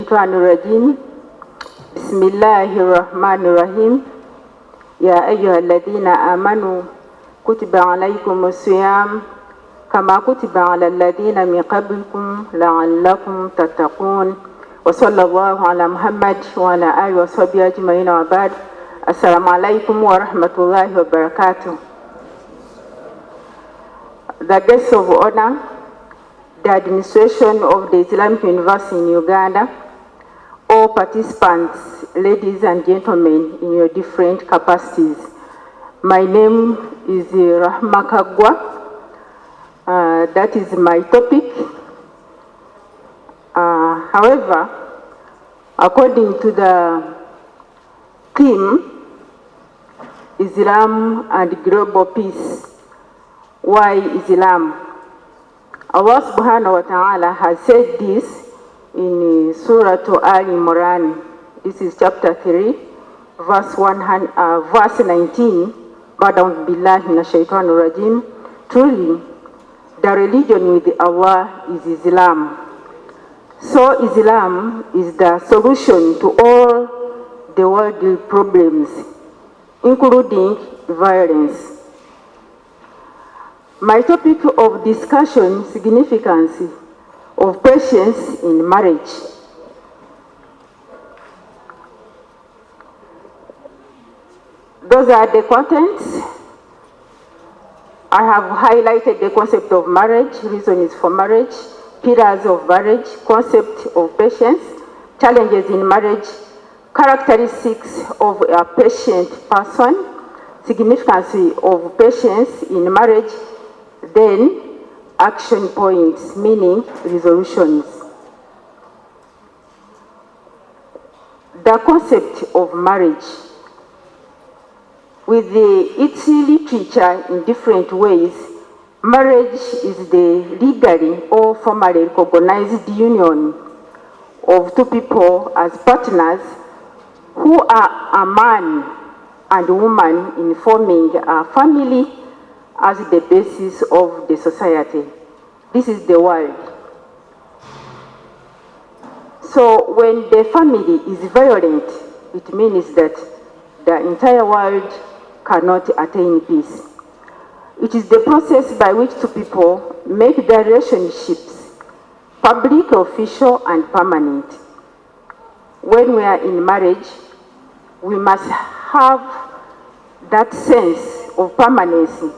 الشيطان الرجيم بسم الله الرحمن الرحيم يا أيها الذين آمنوا كتب عليكم الصيام كما كتب على الذين من قبلكم لعلكم تتقون وصلى الله على محمد وعلى آله وصحبه أجمعين وبعد السلام عليكم ورحمة الله وبركاته. The guests of honor, the administration of the Islamic University in Uganda, all participants, ladies and gentlemen, in your different capacities. My name is Rehema Kagwa. That is my topic. However, according to the theme, Islam and global peace, why Islam? Allah subhanahu wa ta'ala has said this in Surah Al-Imran. This is chapter 3, verse 19. Ba'udhu billahi minash shaitanir rajim. Truly, the religion with Allah is Islam. So Islam is the solution to all the worldly problems, including violence. My topic of discussion, significance of patience in marriage. Those are the contents. I have highlighted the concept of marriage, reasons for marriage, pillars of marriage, concept of patience, challenges in marriage, characteristics of a patient person, significance of patience in marriage, then action points, meaning resolutions. The concept of marriage. With its literature in different ways, marriage is the legally or formally recognized union of two people as partners who are a man and woman in forming a family as the basis of the society. This is the world. So when the family is violent, it means that the entire world cannot attain peace. It is the process by which two people make their relationships public, official, and permanent. When we are in marriage, we must have that sense of permanency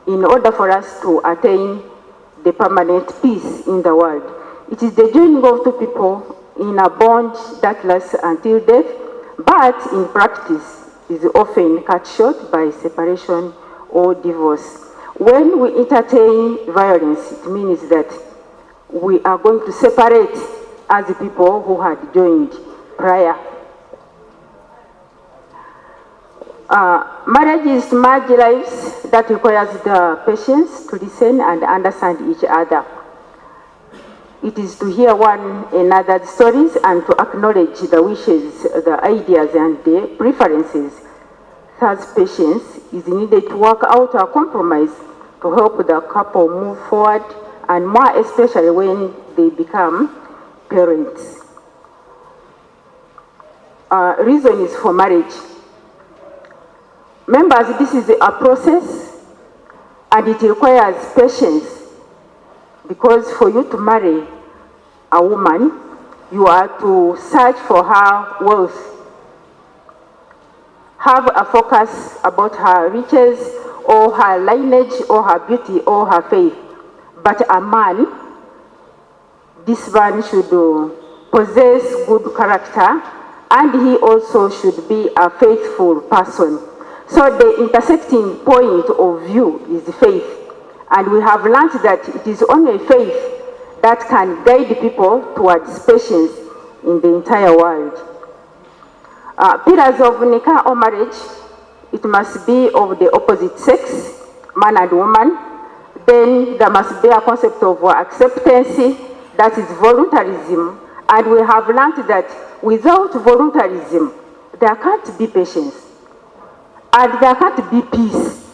in order for us to attain the permanent peace in the world. It is the joining of two people in a bond that lasts until death, but in practice is often cut short by separation or divorce. When we entertain violence, it means that we are going to separate as people who had joined prior. Marriage is to merge lives that requires the patience to listen and understand each other. It is to hear one another's stories and to acknowledge the wishes, the ideas, and the preferences. Thus, patience is needed to work out a compromise to help the couple move forward, and more especially when they become parents. Reasons for marriage. Members, this is a process and it requires patience, because for you to marry a woman, you are to search for her wealth, have a focus about her riches or her lineage or her beauty or her faith. But a man, this man should possess good character, and he also should be a faithful person. So the intersecting point of view is faith. And we have learned that it is only faith that can guide people towards patience in the entire world. Pillars of nikah or marriage, it must be of the opposite sex, man and woman. Then there must be a concept of acceptance, that is voluntarism. And we have learned that without voluntarism, there can't be patience. And there can't be peace.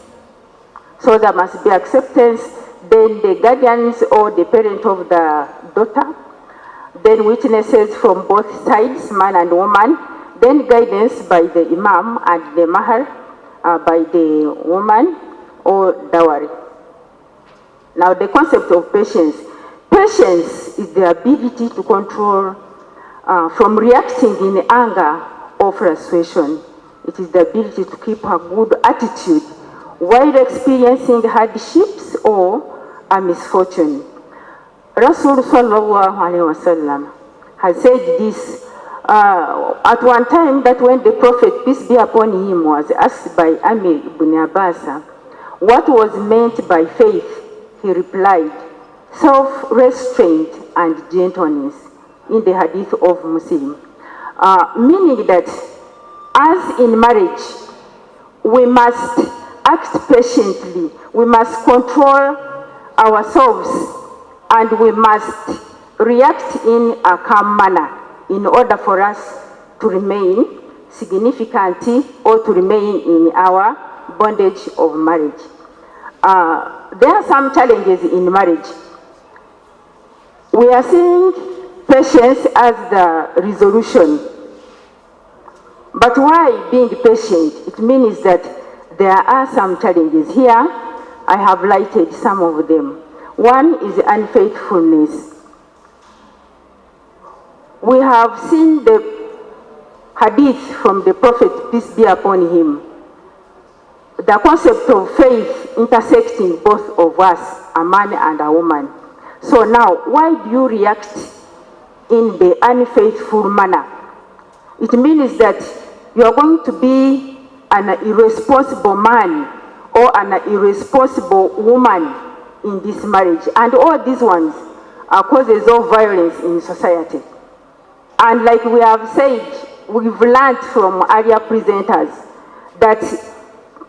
So there must be acceptance. Then the guardians or the parent of the daughter, then witnesses from both sides, man and woman, then guidance by the imam and the mahar by the woman or dowry. Now the concept of patience. Patience is the ability to control from reacting in anger or frustration. It is the ability to keep a good attitude while experiencing hardships or a misfortune. Rasul sallallahu alaihi wasallam has said this at one time, that when the Prophet, peace be upon him, was asked by Amir ibn Abbas what was meant by faith, he replied, self-restraint and gentleness, in the hadith of Muslim. Meaning that as in marriage, we must act patiently, we must control ourselves, and we must react in a calm manner in order for us to remain significant or to remain in our bondage of marriage. There are some challenges in marriage. We are seeing patience as the resolution. But why being patient? It means that there are some challenges. Here, I have lighted some of them. One is unfaithfulness. We have seen the hadith from the Prophet, peace be upon him. The concept of faith intersecting both of us, a man and a woman. So now, why do you react in the unfaithful manner? It means that you are going to be an irresponsible man or an irresponsible woman in this marriage. And all these ones are causes of violence in society. And like we have said, we've learned from earlier presenters that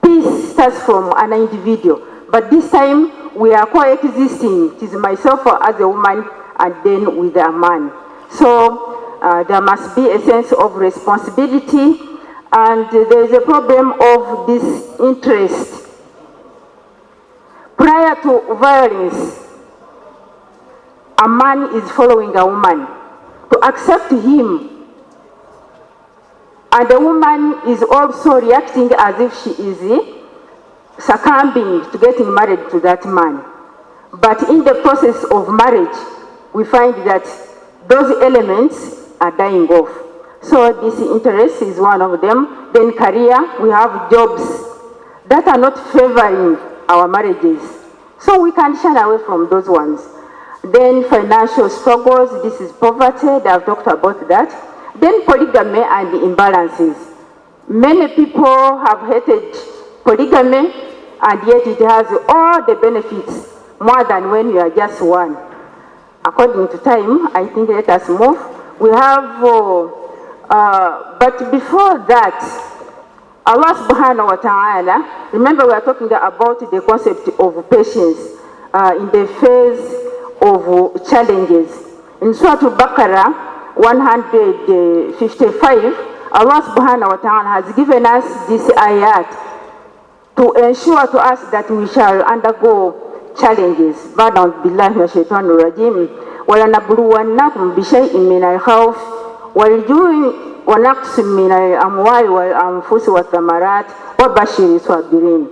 peace starts from an individual. But this time we are coexisting. It is myself as a woman and then with a man. So there must be a sense of responsibility, and there is a problem of this interest. Prior to violence, a man is following a woman to accept him, and the woman is also reacting as if she is succumbing to getting married to that man. But in the process of marriage, we find that those elements are dying off. So this interest is one of them. Then career, we have jobs that are not favoring our marriages. So we can shun away from those ones. Then financial struggles, this is poverty, I've talked about that. Then polygamy and the imbalances. Many people have hated polygamy, and yet it has all the benefits more than when you are just one. According to time, I think let us move. We have, but before that, Allah subhanahu wa ta'ala, remember we are talking about the concept of patience in the phase of challenges. In Surah Al-Baqarah 155, Allah subhanahu wa ta'ala has given us this ayat to ensure to us that we shall undergo challenges. Ba'da billahi minash shaitanir rajim. وَلَنَبْلُوَنَّكُمْ بِشَيْءٍ مِّنَ الْخَوْفِ وَالْجُوعِ وَنَقْصٍ مِّنَ الْأَمْوَالِ وَالْأَنفُسِ وَالثَّمَرَاتِ وَبَشِّرِ الصَّابِرِينَ.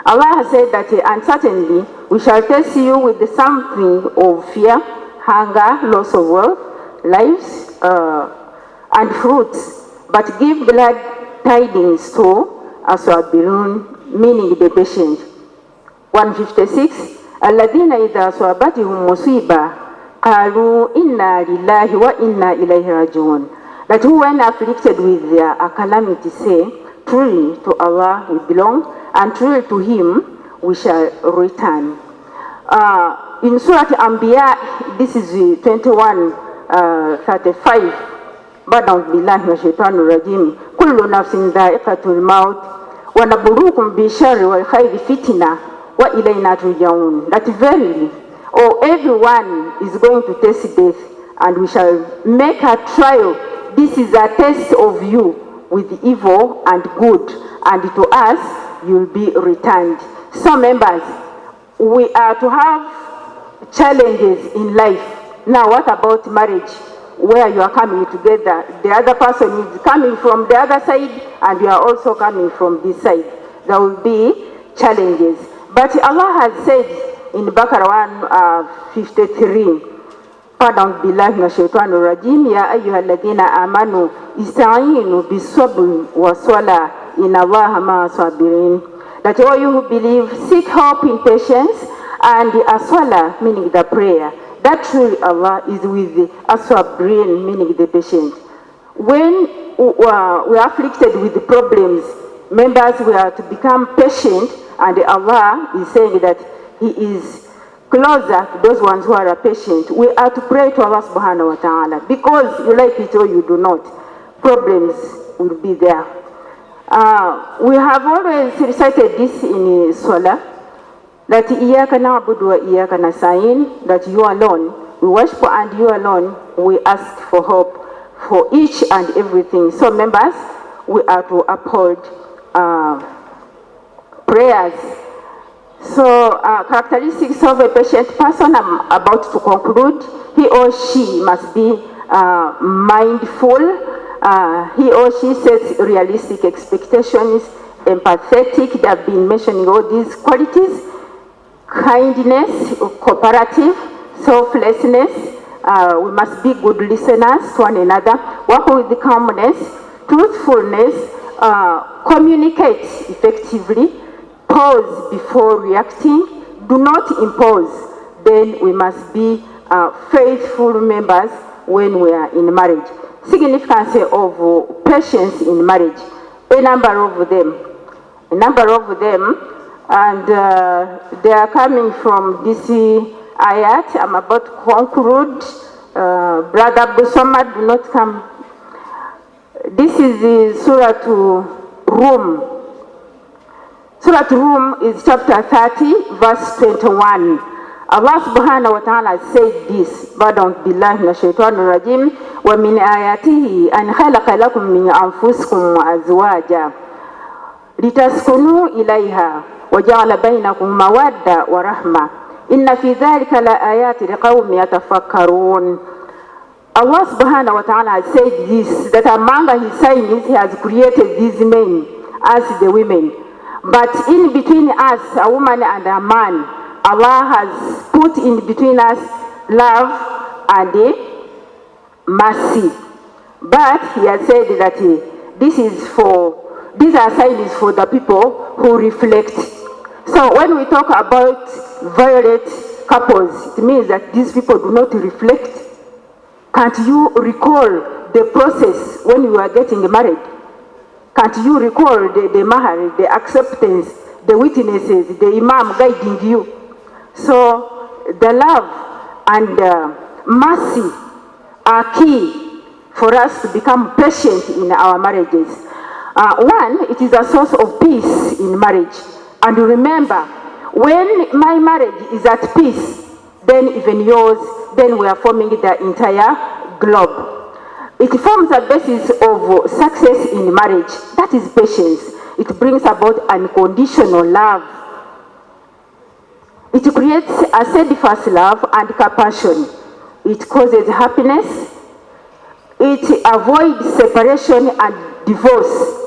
Allah has said that, and certainly we shall test you with something of fear, hunger, loss of wealth, lives, and fruits, but give glad tidings to as-sabirun, meaning the patient. 156. الذين إذا أصابتهم مصيبة قالوا إنا لله وإنا إليه راجعون. That who, when afflicted with a calamity, say, truly to Allah we belong, and truly to Him we shall return. In Surah Al-Anbiya, this is 21:35. Ba'da billahi minash shaitanir rajim. Kullu nafsin dha'iqatul maut wa nabluukum bish-sharri wal khayri fitna. That verily, everyone is going to taste death, and we shall make a trial. This is a test of you with evil and good, and to us you will be returned. So members, we are to have challenges in life. Now what about marriage, where you are coming together? The other person is coming from the other side and you are also coming from this side. There will be challenges. But Allah has said in Baqarah 153, A'udhu billahi minash shaitanir rajim, ya ayyuhalladhina amanu ista'inu bis-sabri was-salah inna Allaha ma'as sabirin. That all you who believe, seek help in patience and the as-salah, meaning the prayer. That truly Allah is with the as-sabirin, meaning the patient. When we are afflicted with the problems, members, we are to become patient, and Allah is saying that He is closer to those ones who are patient. We are to pray to Allah subhanahu wa ta'ala, because you like it or you do not, problems will be there. We have always recited this in Salah, that Iyaka na'budu wa iyaka nasta'in, that you alone we worship and you alone we ask for help for each and everything. So members, we are to uphold prayers. So characteristics of a patient person, I'm about to conclude. He or she must be mindful. He or she sets realistic expectations, empathetic. They have been mentioning all these qualities. Kindness, cooperative, selflessness. We must be good listeners to one another. Work with calmness, truthfulness, communicate effectively, pause before reacting, do not impose. Then we must be faithful members when we are in marriage. Significance of patience in marriage, a number of them, and they are coming from this ayat. I'm about to conclude. Brother Abdul Samad, do not come. This is the Surah to Rum. Surah to Rum is chapter 30, verse 21. Allah subhanahu wa ta'ala said this, A'udhu billahi minash shaitanir rajim, wa min ayatihi an khalaqa lakum min anfusikum azwaja litaskunu ilayha wa ja'ala bainakum mawadda wa rahma inna fi dhalika la ayati liqaumin yatafakkarun. Allah subhanahu wa ta'ala has said this, that among his signs he has created these men as the women, but in between us, a woman and a man, Allah has put in between us love and mercy. But he has said that these are signs for the people who reflect. So when we talk about violent couples, it means that these people do not reflect. Can't you recall the process when you are getting married? Can't you recall the mahar, the acceptance, the witnesses, the imam guiding you? So the love and mercy are key for us to become patient in our marriages. One, it is a source of peace in marriage. And remember, when my marriage is at peace, then even yours, then we are forming the entire globe. It forms a basis of success in marriage. That is patience. It brings about unconditional love. It creates a steadfast love and compassion. It causes happiness. It avoids separation and divorce.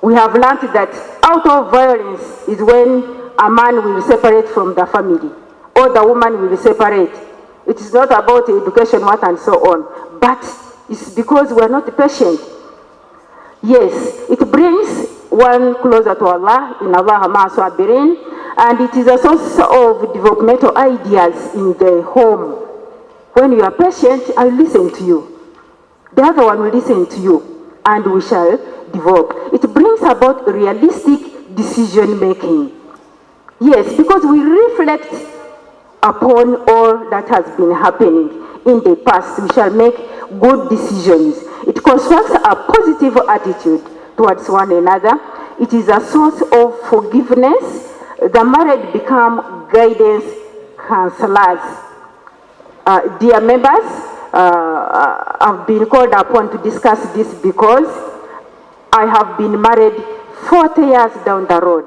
We have learned that out of violence is when a man will separate from the family, or the woman will separate. It is not about education, what and so on, but it's because we are not patient. Yes, it brings one closer to Allah, in Allah ma'as sabirin, and it is a source of developmental ideas in the home. When you are patient, I listen to you. The other one will listen to you, and we shall develop. It brings about realistic decision making. Yes, because we reflect upon all that has been happening in the past. We shall make good decisions. It constructs a positive attitude towards one another. It is a source of forgiveness. The married become guidance counselors. Dear members, I've been called upon to discuss this because I have been married 40 years down the road.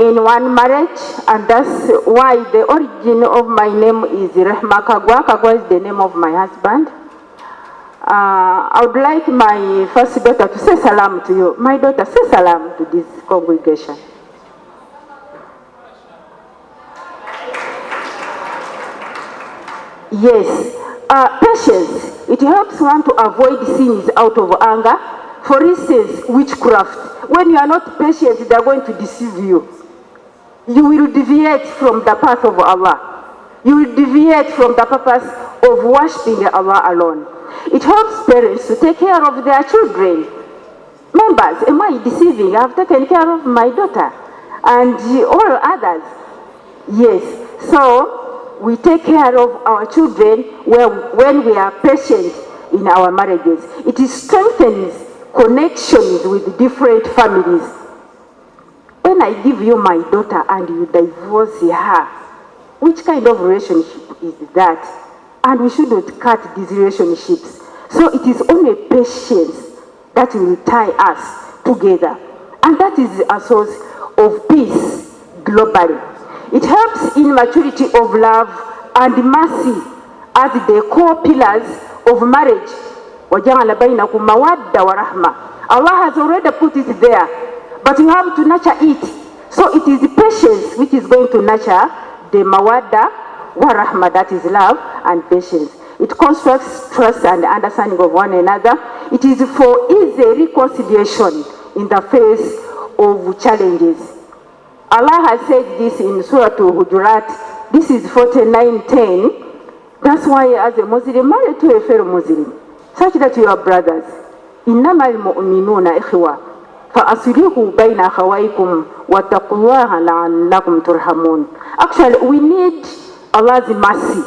in one marriage, and that's why the origin of my name is Rehema Kagwa. Kagwa is the name of my husband. I would like my first daughter to say salam to you. My daughter, say salam to this congregation. Yes, patience. It helps one to avoid sins out of anger. For instance, witchcraft. When you are not patient, they are going to deceive you. You will deviate from the path of Allah. You will deviate from the purpose of worshiping Allah alone. It helps parents to take care of their children. Members, am I deceiving? I have taken care of my daughter and all others. Yes, so we take care of our children when we are patient in our marriages. It strengthens connections with different families. When I give you my daughter and you divorce her, which kind of relationship is that? And we shouldn't cut these relationships. So it is only patience that will tie us together. And that is a source of peace globally. It helps in maturity of love and mercy as the core pillars of marriage. Allah has already put it there, but you have to nurture it. So it is patience which is going to nurture the mawadda wa rahma, that is love and patience. It constructs trust and understanding of one another. It is for easy reconciliation in the face of challenges. Allah has said this in Surah Al-Hujurat. This is 49:10. That's why as a Muslim, marry to a fellow Muslim, such that you are brothers. إنما المؤمنون إخوة فأصلحوا بين أخويكم واتقوا الله لعلكم ترحمون. Actually, we need Allah's mercy,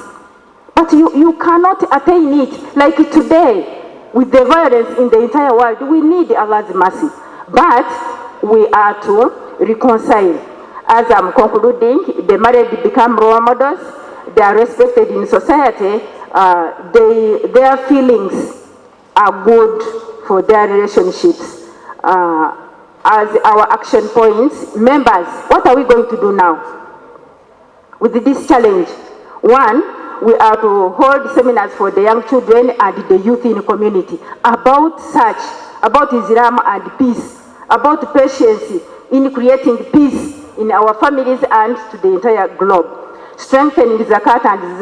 but you cannot attain it. Like today, with the violence in the entire world, we need Allah's mercy, but we are to reconcile. As I'm concluding, the married become role models. They are respected in society. Their feelings are good for their relationships. As our action points, members, what are we going to do now with this challenge? One, we are to hold seminars for the young children and the youth in the community about Islam and peace, about patience in creating peace in our families and to the entire globe. Strengthening zakat and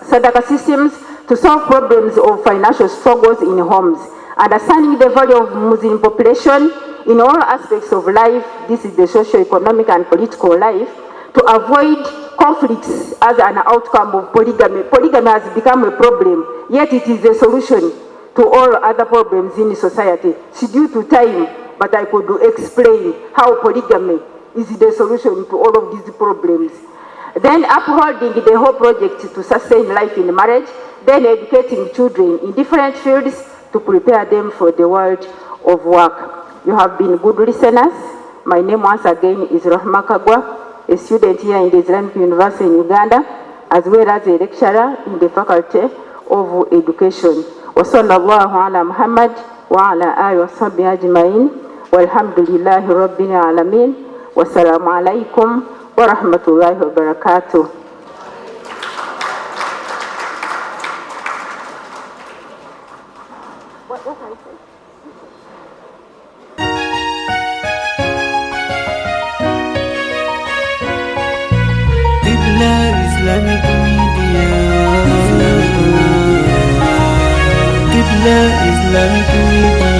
sadaqah systems to solve problems of financial struggles in homes. Understanding the value of Muslim population in all aspects of life. This is the socio-economic and political life. To avoid conflicts as an outcome of polygamy. Polygamy has become a problem, yet it is a solution to all other problems in society. It's due to time, but I could explain how polygamy is the solution to all of these problems. Then upholding the whole project to sustain life in marriage, then educating children in different fields to prepare them for the world of work. You have been good listeners. My name once again is Rehema Kagwa, a student here in the Islamic University in Uganda, as well as a lecturer in the Faculty of Education. Wa sallallahu ala Muhammad wa ala alihi wa sahbihi ajma'in. Walhamdulillahi rabbil alamin. Wassalamu alaikum wa rahmatullahi wa barakatuh. Islamic Media. Qibla Islamic Media.